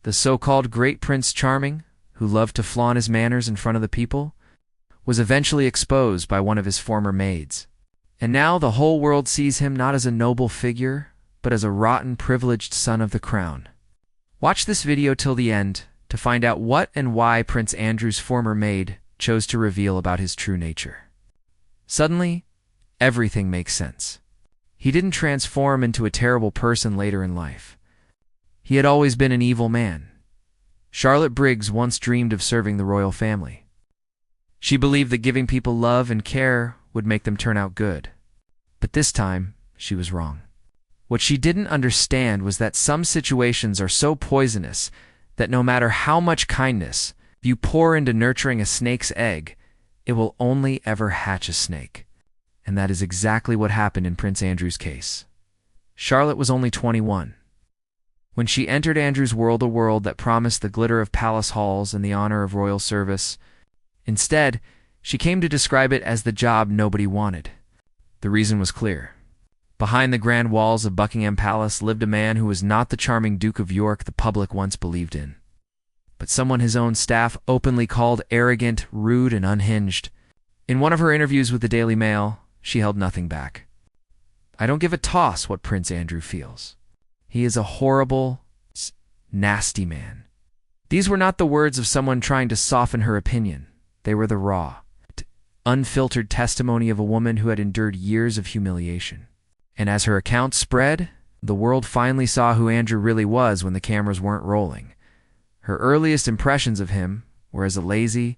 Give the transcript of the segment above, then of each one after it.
the so-called Great Prince Charming, who loved to flaunt his manners in front of the people, was eventually exposed by one of his former maids. And now the whole world sees him not as a noble figure, but as a rotten, privileged son of the crown. Watch this video till the end to find out what and why Prince Andrew's former maid chose to reveal about his true nature. Suddenly, everything makes sense. He didn't transform into a terrible person later in life. He had always been an evil man. Charlotte Briggs once dreamed of serving the royal family. She believed that giving people love and care would make them turn out good. But this time, she was wrong. What she didn't understand was that some situations are so poisonous that no matter how much kindness you pour into nurturing a snake's egg, it will only ever hatch a snake. And that is exactly what happened in Prince Andrew's case. Charlotte was only 21. When she entered Andrew's world, a world that promised the glitter of palace halls and the honor of royal service, instead, she came to describe it as the job nobody wanted. The reason was clear. Behind the grand walls of Buckingham Palace lived a man who was not the charming Duke of York the public once believed in, but someone his own staff openly called arrogant, rude, and unhinged. In one of her interviews with the Daily Mail, she held nothing back. "I don't give a toss what Prince Andrew feels. He is a horrible, nasty man." These were not the words of someone trying to soften her opinion. They were the raw, unfiltered testimony of a woman who had endured years of humiliation. And as her account spread, the world finally saw who Andrew really was when the cameras weren't rolling. Her earliest impressions of him were as a lazy,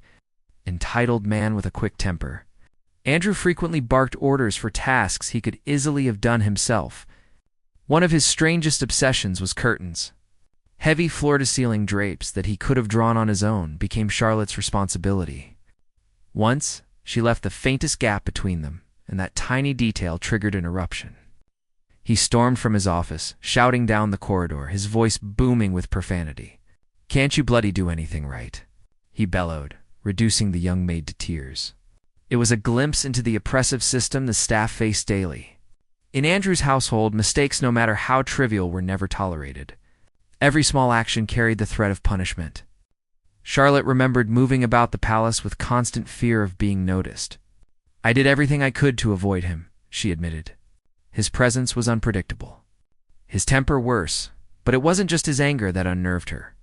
entitled man with a quick temper. Andrew frequently barked orders for tasks he could easily have done himself. One of his strangest obsessions was curtains. Heavy floor-to-ceiling drapes that he could have drawn on his own became Charlotte's responsibility. Once, she left the faintest gap between them, and that tiny detail triggered an eruption. He stormed from his office, shouting down the corridor, his voice booming with profanity. "Can't you bloody do anything right?" he bellowed, reducing the young maid to tears. It was a glimpse into the oppressive system the staff faced daily. In Andrew's household, mistakes, no matter how trivial, were never tolerated. Every small action carried the threat of punishment. Charlotte remembered moving about the palace with constant fear of being noticed. "I did everything I could to avoid him," she admitted. His presence was unpredictable. His temper worse, but it wasn't just his anger that unnerved her.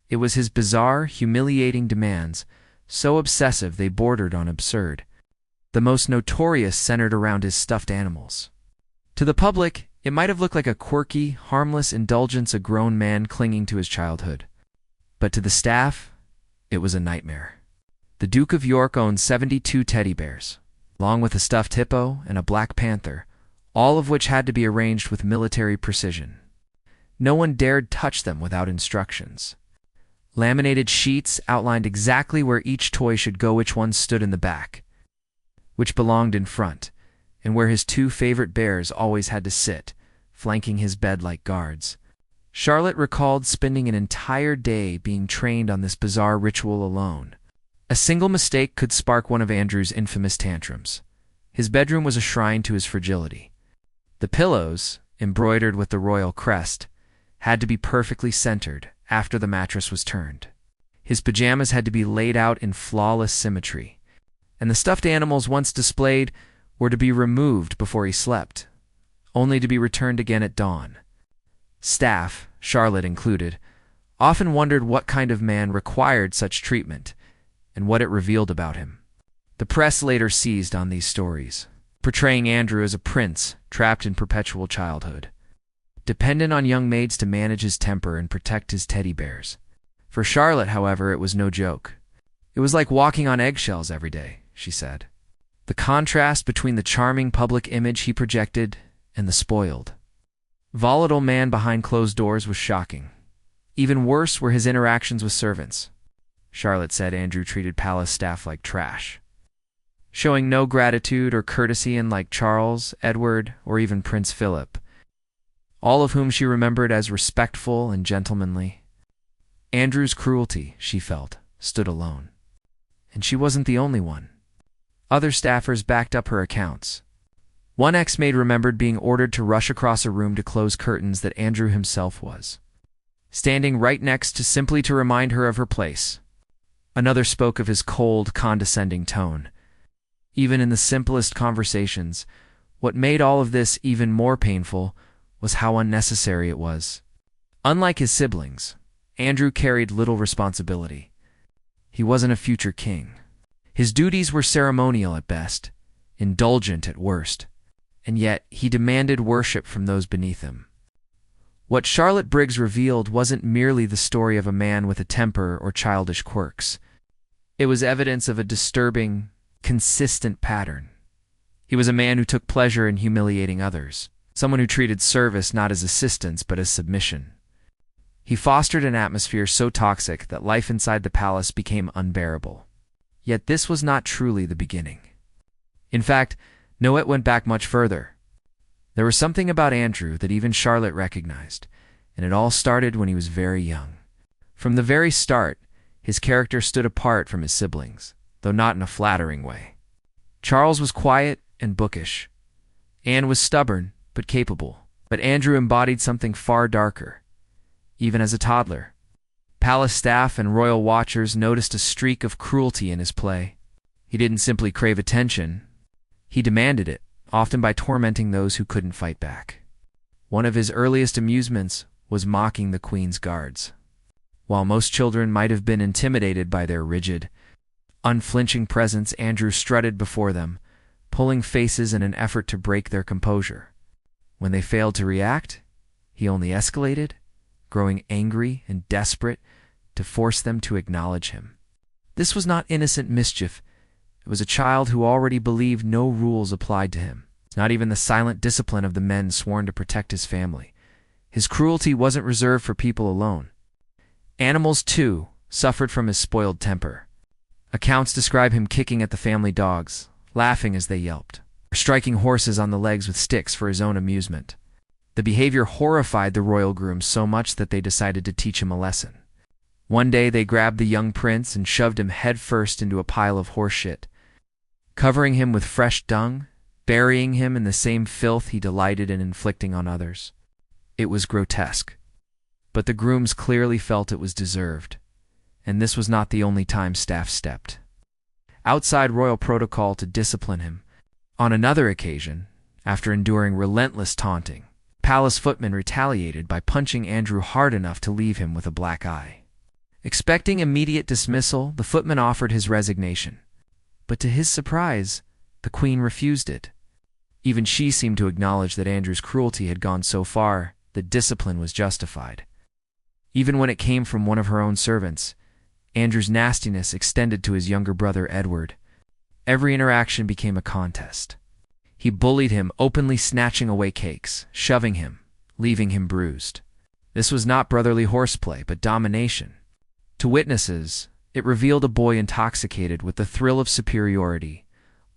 It was his bizarre, humiliating demands, so obsessive they bordered on absurd. The most notorious centered around his stuffed animals. To the public, it might have looked like a quirky, harmless indulgence, a grown man clinging to his childhood. But to the staff, it was a nightmare. The Duke of York owned 72 teddy bears, along with a stuffed hippo and a black panther, all of which had to be arranged with military precision. No one dared touch them without instructions. Laminated sheets outlined exactly where each toy should go, which one stood in the back, which belonged in front, and where his two favorite bears always had to sit, flanking his bed like guards. Charlotte recalled spending an entire day being trained on this bizarre ritual alone. A single mistake could spark one of Andrew's infamous tantrums. His bedroom was a shrine to his fragility. The pillows, embroidered with the royal crest, had to be perfectly centered after the mattress was turned. His pajamas had to be laid out in flawless symmetry, and the stuffed animals once displayed were to be removed before he slept, only to be returned again at dawn. Staff, Charlotte included, often wondered what kind of man required such treatment and what it revealed about him. The press later seized on these stories, portraying Andrew as a prince trapped in perpetual childhood, dependent on young maids to manage his temper and protect his teddy bears. For Charlotte, however, it was no joke. It was like walking on eggshells every day, she said. The contrast between the charming public image he projected and the spoiled, volatile man behind closed doors was shocking. Even worse were his interactions with servants. Charlotte said Andrew treated palace staff like trash, showing no gratitude or courtesy, unlike Charles, Edward, or even Prince Philip, all of whom she remembered as respectful and gentlemanly. Andrew's cruelty, she felt, stood alone. And she wasn't the only one. Other staffers backed up her accounts. One ex-maid remembered being ordered to rush across a room to close curtains that Andrew himself was. standing right next to simply to remind her of her place. Another spoke of his cold, condescending tone. Even in the simplest conversations, what made all of this even more painful was how unnecessary it was. Unlike his siblings, Andrew carried little responsibility. He wasn't a future king. His duties were ceremonial at best, indulgent at worst, and yet he demanded worship from those beneath him. What Charlotte Briggs revealed wasn't merely the story of a man with a temper or childish quirks. It was evidence of a disturbing, consistent pattern. He was a man who took pleasure in humiliating others, someone who treated service not as assistance but as submission. He fostered an atmosphere so toxic that life inside the palace became unbearable. Yet this was not truly the beginning. In fact, Noet went back much further. There was something about Andrew that even Charlotte recognized, and it all started when he was very young. From the very start, his character stood apart from his siblings, though not in a flattering way. Charles was quiet and bookish. Anne was stubborn but capable. But Andrew embodied something far darker. Even as a toddler, palace staff and royal watchers noticed a streak of cruelty in his play. He didn't simply crave attention. He demanded it, often by tormenting those who couldn't fight back. One of his earliest amusements was mocking the Queen's guards. While most children might have been intimidated by their rigid, unflinching presence, Andrew strutted before them, pulling faces in an effort to break their composure. When they failed to react, he only escalated, growing angry and desperate to force them to acknowledge him. This was not innocent mischief. It was a child who already believed no rules applied to him, not even the silent discipline of the men sworn to protect his family. His cruelty wasn't reserved for people alone. Animals, too, suffered from his spoiled temper. Accounts describe him kicking at the family dogs, laughing as they yelped, or striking horses on the legs with sticks for his own amusement. The behavior horrified the royal grooms so much that they decided to teach him a lesson. One day they grabbed the young prince and shoved him headfirst into a pile of horse shit, covering him with fresh dung, burying him in the same filth he delighted in inflicting on others. It was grotesque, but the grooms clearly felt it was deserved, and this was not the only time staff stepped outside royal protocol to discipline him. On another occasion, after enduring relentless taunting, palace footmen retaliated by punching Andrew hard enough to leave him with a black eye. Expecting immediate dismissal, the footman offered his resignation. But to his surprise, the Queen refused it. Even she seemed to acknowledge that Andrew's cruelty had gone so far that discipline was justified. Even when it came from one of her own servants, Andrew's nastiness extended to his younger brother Edward. Every interaction became a contest. He bullied him, openly snatching away cakes, shoving him, leaving him bruised. This was not brotherly horseplay, but domination. To witnesses, it revealed a boy intoxicated with the thrill of superiority,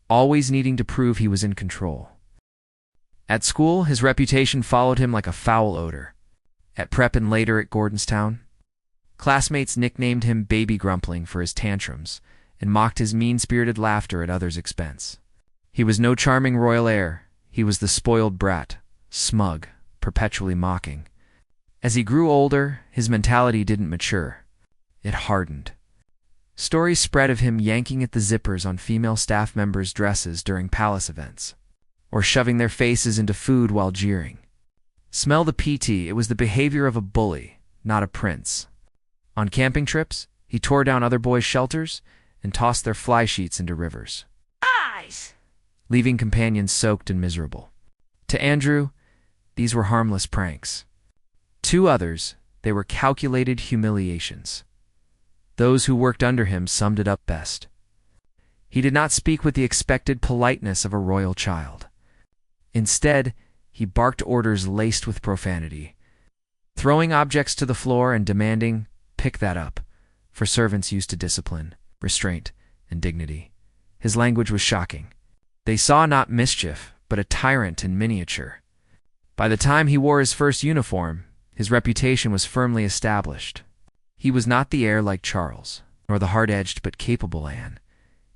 always needing to prove he was in control. At school, his reputation followed him like a foul odor. At prep and later at Gordonstown, classmates nicknamed him Baby Grumpling for his tantrums and mocked his mean-spirited laughter at others' expense. He was no charming royal heir. He was the spoiled brat, smug, perpetually mocking. As he grew older, his mentality didn't mature. It hardened. Stories spread of him yanking at the zippers on female staff members' dresses during palace events, or shoving their faces into food while jeering. Smell the PT, it was the behavior of a bully, not a prince. On camping trips, he tore down other boys' shelters and tossed their fly sheets into rivers, leaving companions soaked and miserable. To Andrew, these were harmless pranks. To others, they were calculated humiliations. Those who worked under him summed it up best. He did not speak with the expected politeness of a royal child. Instead, he barked orders laced with profanity, throwing objects to the floor and demanding, "Pick that up," for servants used to discipline, restraint, and dignity. His language was shocking. They saw not mischief, but a tyrant in miniature. By the time he wore his first uniform, his reputation was firmly established. He was not the heir like Charles, nor the hard-edged but capable Anne.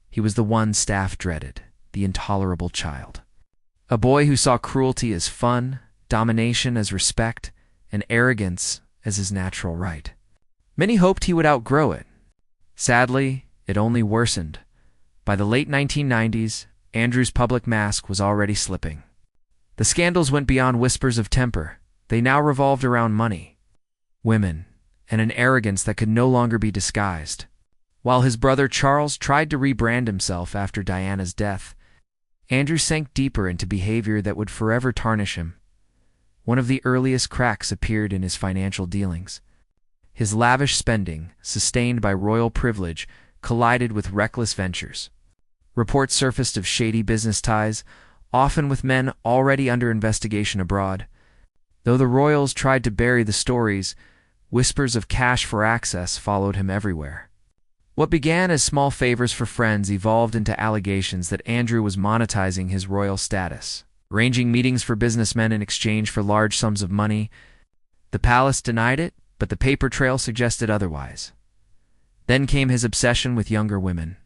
He was the one staff dreaded, the intolerable child. A boy who saw cruelty as fun, domination as respect, and arrogance as his natural right. Many hoped he would outgrow it. Sadly, it only worsened. By the late 1990s, Andrew's public mask was already slipping. The scandals went beyond whispers of temper. They now revolved around money, women, and an arrogance that could no longer be disguised. While his brother Charles tried to rebrand himself after Diana's death, Andrew sank deeper into behavior that would forever tarnish him. One of the earliest cracks appeared in his financial dealings. His lavish spending, sustained by royal privilege, collided with reckless ventures. Reports surfaced of shady business ties, often with men already under investigation abroad. Though the royals tried to bury the stories, whispers of cash for access followed him everywhere. What began as small favors for friends evolved into allegations that Andrew was monetizing his royal status, arranging meetings for businessmen in exchange for large sums of money. The palace denied it, but the paper trail suggested otherwise. Then came his obsession with younger women.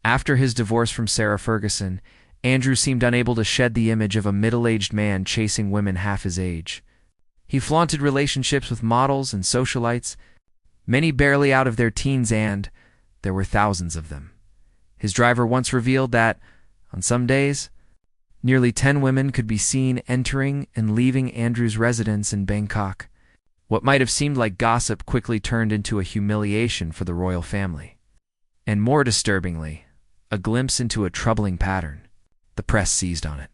After his divorce from Sarah Ferguson, Andrew seemed unable to shed the image of a middle-aged man chasing women half his age. He flaunted relationships with models and socialites, many barely out of their teens, and there were thousands of them. His driver once revealed that, on some days, nearly 10 women could be seen entering and leaving Andrew's residence in Bangkok. What might have seemed like gossip quickly turned into a humiliation for the royal family. And more disturbingly, a glimpse into a troubling pattern. The press seized on it,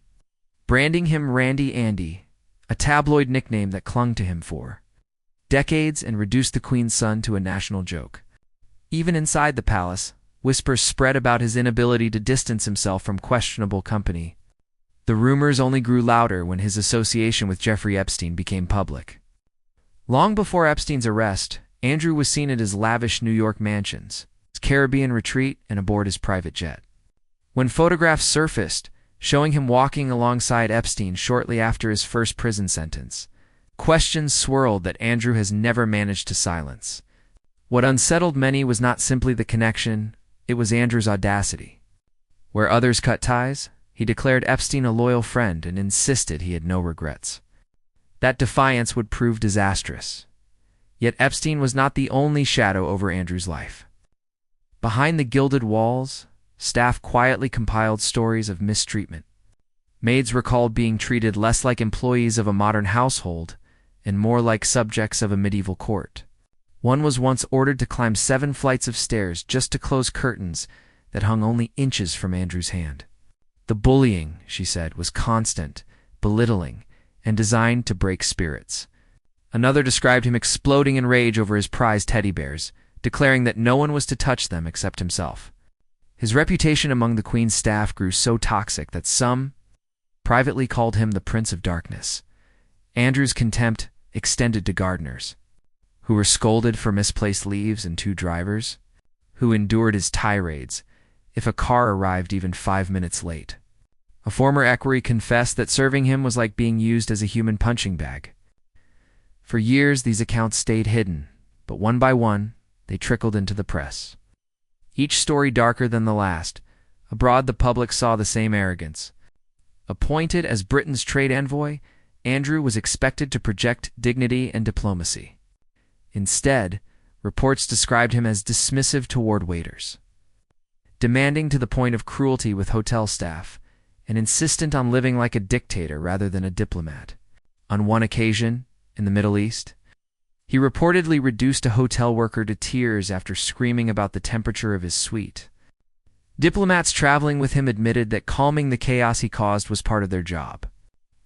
branding him Randy Andy, a tabloid nickname that clung to him for decades and reduced the Queen's son to a national joke. Even inside the palace, whispers spread about his inability to distance himself from questionable company. The rumors only grew louder when his association with Jeffrey Epstein became public. Long before Epstein's arrest, Andrew was seen at his lavish New York mansions, his Caribbean retreat, and aboard his private jet. When photographs surfaced, showing him walking alongside Epstein shortly after his first prison sentence, questions swirled that Andrew has never managed to silence. What unsettled many was not simply the connection, it was Andrew's audacity. Where others cut ties, he declared Epstein a loyal friend and insisted he had no regrets. That defiance would prove disastrous. Yet Epstein was not the only shadow over Andrew's life. Behind the gilded walls, staff quietly compiled stories of mistreatment. Maids recalled being treated less like employees of a modern household and more like subjects of a medieval court. One was once ordered to climb 7 flights of stairs just to close curtains that hung only inches from Andrew's hand. The bullying, she said, was constant, belittling, and designed to break spirits. Another described him exploding in rage over his prized teddy bears, declaring that no one was to touch them except himself. His reputation among the Queen's staff grew so toxic that some privately called him the Prince of Darkness. Andrew's contempt extended to gardeners, who were scolded for misplaced leaves, and 2 drivers, who endured his tirades if a car arrived even 5 minutes late. A former equerry confessed that serving him was like being used as a human punching bag. For years, these accounts stayed hidden, but one by one, they trickled into the press. Each story darker than the last. Abroad, the public saw the same arrogance. Appointed as Britain's trade envoy, Andrew was expected to project dignity and diplomacy. Instead, reports described him as dismissive toward waiters, demanding to the point of cruelty with hotel staff, and insistent on living like a dictator rather than a diplomat. On one occasion, in the Middle East, he reportedly reduced a hotel worker to tears after screaming about the temperature of his suite. Diplomats traveling with him admitted that calming the chaos he caused was part of their job.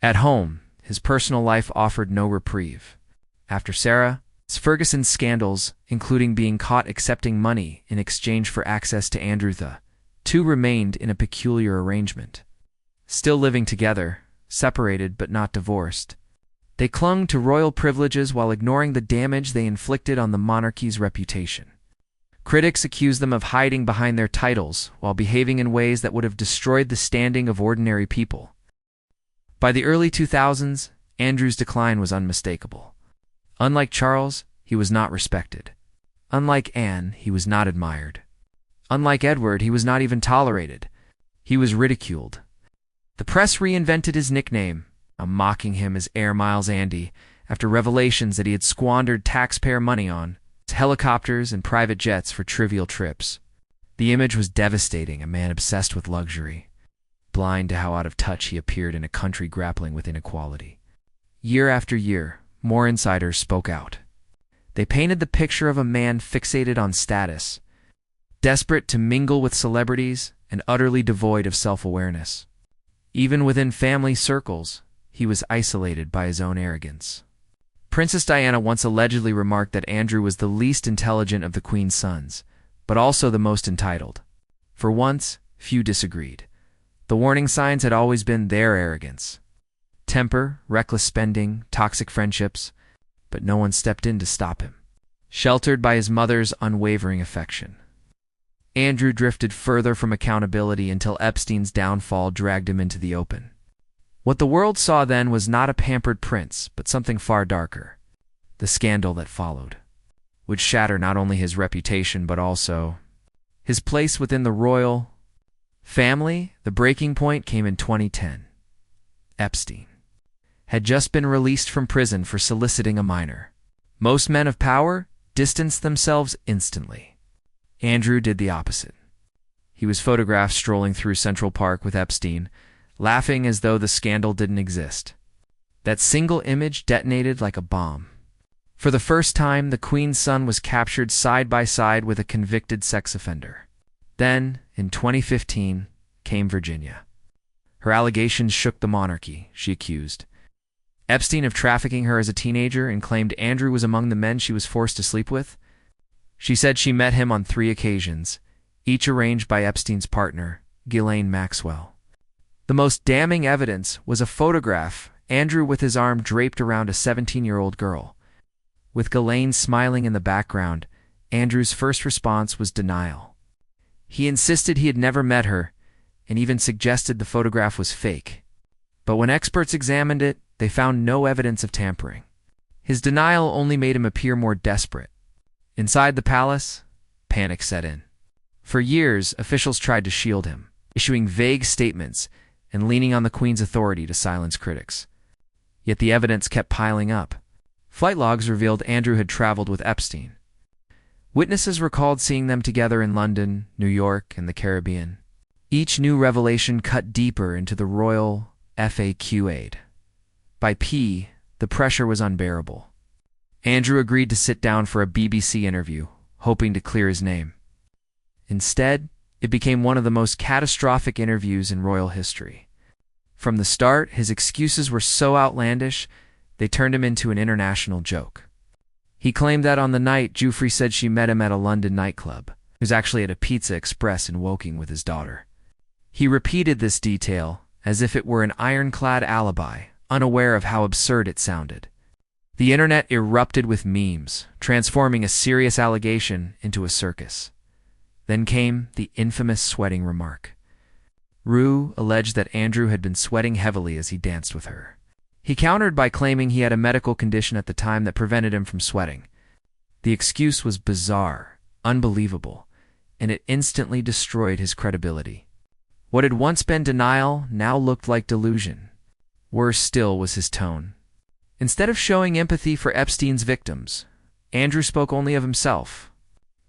At home, his personal life offered no reprieve. After Sarah Ferguson's scandals, including being caught accepting money in exchange for access to Andrew, the 2 remained in a peculiar arrangement. Still living together, separated but not divorced, they clung to royal privileges while ignoring the damage they inflicted on the monarchy's reputation. Critics accused them of hiding behind their titles while behaving in ways that would have destroyed the standing of ordinary people. By the early 2000s, Andrew's decline was unmistakable. Unlike Charles, he was not respected. Unlike Anne, he was not admired. Unlike Edward, he was not even tolerated. He was ridiculed. The press reinvented his nickname, mocking him as Air Miles Andy, after revelations that he had squandered taxpayer money on helicopters and private jets for trivial trips. The image was devastating, a man obsessed with luxury, blind to how out of touch he appeared in a country grappling with inequality. Year after year, more insiders spoke out. They painted the picture of a man fixated on status, desperate to mingle with celebrities and utterly devoid of self-awareness. Even within family circles, he was isolated by his own arrogance. Princess Diana once allegedly remarked that Andrew was the least intelligent of the Queen's sons, but also the most entitled. For once, few disagreed. The warning signs had always been their arrogance. Temper, reckless spending, toxic friendships, but no one stepped in to stop him. Sheltered by his mother's unwavering affection, Andrew drifted further from accountability until Epstein's downfall dragged him into the open. What the world saw then was not a pampered prince, but something far darker. The scandal that followed would shatter not only his reputation but also his place within the royal family. The breaking point came in 2010. Epstein had just been released from prison for soliciting a minor. Most men of power distanced themselves instantly. Andrew did the opposite. He was photographed strolling through Central Park with Epstein, laughing as though the scandal didn't exist. That single image detonated like a bomb. For the first time, the Queen's son was captured side by side with a convicted sex offender. Then, in 2015, came Virginia. Her allegations shook the monarchy, she accused Epstein of trafficking her as a teenager and claimed Andrew was among the men she was forced to sleep with. She said she met him on 3 occasions, each arranged by Epstein's partner, Ghislaine Maxwell. The most damning evidence was a photograph, Andrew with his arm draped around a 17-year-old girl. With Ghislaine smiling in the background, Andrew's first response was denial. He insisted he had never met her, and even suggested the photograph was fake. But when experts examined it, they found no evidence of tampering. His denial only made him appear more desperate. Inside the palace, panic set in. For years, officials tried to shield him, issuing vague statements and leaning on the Queen's authority to silence critics. Yet the evidence kept piling up. Flight logs revealed Andrew had traveled with Epstein. Witnesses recalled seeing them together in London, New York, and the Caribbean. Each new revelation cut deeper into the royal FAQ aid. By P, the pressure was unbearable. Andrew agreed to sit down for a BBC interview, hoping to clear his name. Instead, it became one of the most catastrophic interviews in royal history. From the start, his excuses were so outlandish, they turned him into an international joke. He claimed that on the night Joffrey said she met him at a London nightclub, he was actually at a Pizza Express in Woking with his daughter. He repeated this detail as if it were an ironclad alibi, unaware of how absurd it sounded. The internet erupted with memes, transforming a serious allegation into a circus. Then came the infamous sweating remark. Rue alleged that Andrew had been sweating heavily as he danced with her. He countered by claiming he had a medical condition at the time that prevented him from sweating. The excuse was bizarre, unbelievable, and it instantly destroyed his credibility. What had once been denial now looked like delusion. Worse still was his tone. Instead of showing empathy for Epstein's victims, Andrew spoke only of himself.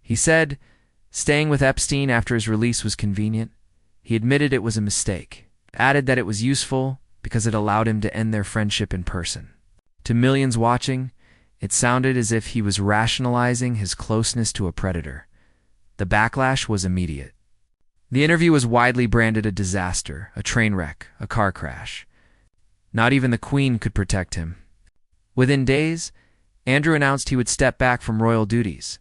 He said staying with Epstein after his release was convenient. He admitted it was a mistake, added that it was useful because it allowed him to end their friendship in person. To millions watching, it sounded as if he was rationalizing his closeness to a predator. The backlash was immediate. The interview was widely branded a disaster, a train wreck, a car crash. Not even the Queen could protect him. Within days, Andrew announced he would step back from royal duties.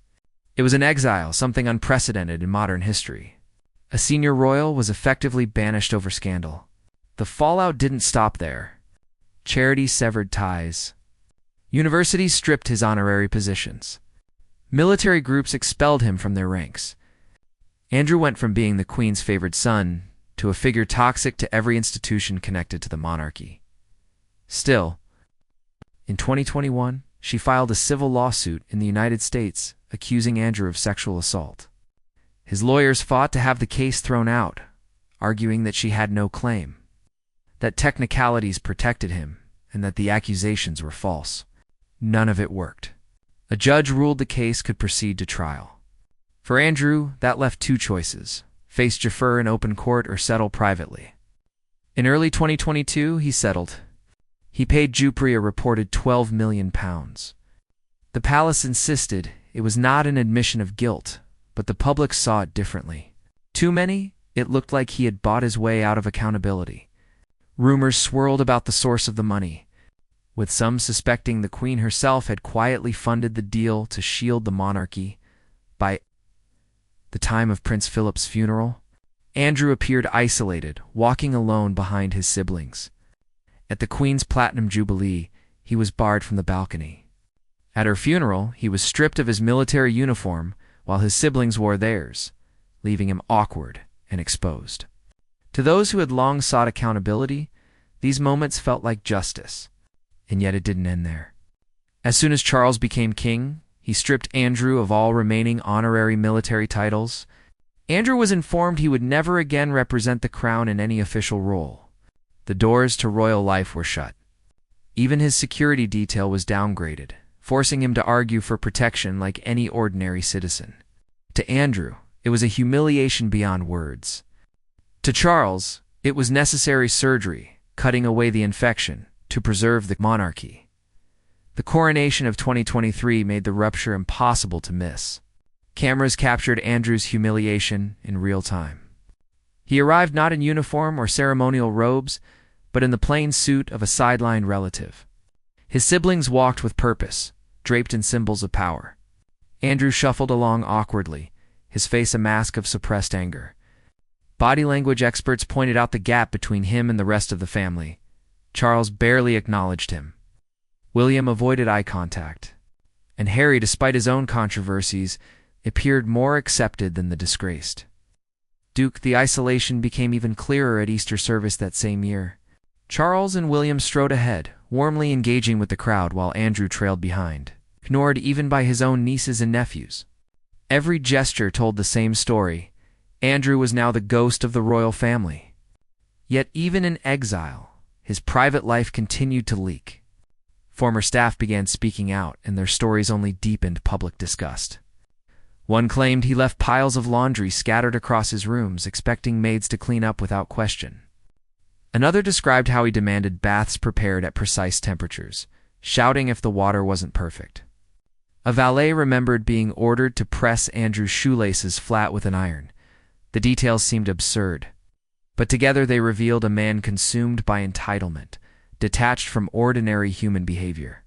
It was an exile, something unprecedented in modern history. A senior royal was effectively banished over scandal. The fallout didn't stop there. Charities severed ties. Universities stripped his honorary positions. Military groups expelled him from their ranks. Andrew went from being the Queen's favored son to a figure toxic to every institution connected to the monarchy. Still, in 2021, she filed a civil lawsuit in the United States accusing Andrew of sexual assault. His lawyers fought to have the case thrown out, arguing that she had no claim, that technicalities protected him, and that the accusations were false. None of it worked. A judge ruled the case could proceed to trial. For Andrew, that left two choices: face Jafar in open court or settle privately. In early 2022, he settled. He paid Jupri a reported £12 million. The palace insisted it was not an admission of guilt, but the public saw it differently. Too many, it looked like he had bought his way out of accountability. Rumors swirled about the source of the money, with some suspecting the Queen herself had quietly funded the deal to shield the monarchy. By the time of Prince Philip's funeral, Andrew appeared isolated, walking alone behind his siblings. At the Queen's Platinum Jubilee, he was barred from the balcony. At her funeral, he was stripped of his military uniform while his siblings wore theirs, leaving him awkward and exposed. To those who had long sought accountability, these moments felt like justice, and yet it didn't end there. As soon as Charles became king, he stripped Andrew of all remaining honorary military titles. Andrew was informed he would never again represent the crown in any official role. The doors to royal life were shut. Even his security detail was downgraded, forcing him to argue for protection like any ordinary citizen. To Andrew, it was a humiliation beyond words. To Charles, it was necessary surgery, cutting away the infection, to preserve the monarchy. The coronation of 2023 made the rupture impossible to miss. Cameras captured Andrew's humiliation in real time. He arrived not in uniform or ceremonial robes, but in the plain suit of a sidelined relative. His siblings walked with purpose, draped in symbols of power. Andrew shuffled along awkwardly, his face a mask of suppressed anger. Body language experts pointed out the gap between him and the rest of the family. Charles barely acknowledged him. William avoided eye contact. And Harry, despite his own controversies, appeared more accepted than the disgraced. The isolation became even clearer at Easter service that same year. Charles and William strode ahead, warmly engaging with the crowd while Andrew trailed behind, ignored even by his own nieces and nephews. Every gesture told the same story. Andrew was now the ghost of the royal family. Yet even in exile, his private life continued to leak. Former staff began speaking out, and their stories only deepened public disgust. One claimed he left piles of laundry scattered across his rooms, expecting maids to clean up without question. Another described how he demanded baths prepared at precise temperatures, shouting if the water wasn't perfect. A valet remembered being ordered to press Andrew's shoelaces flat with an iron. The details seemed absurd, but together they revealed a man consumed by entitlement, detached from ordinary human behavior.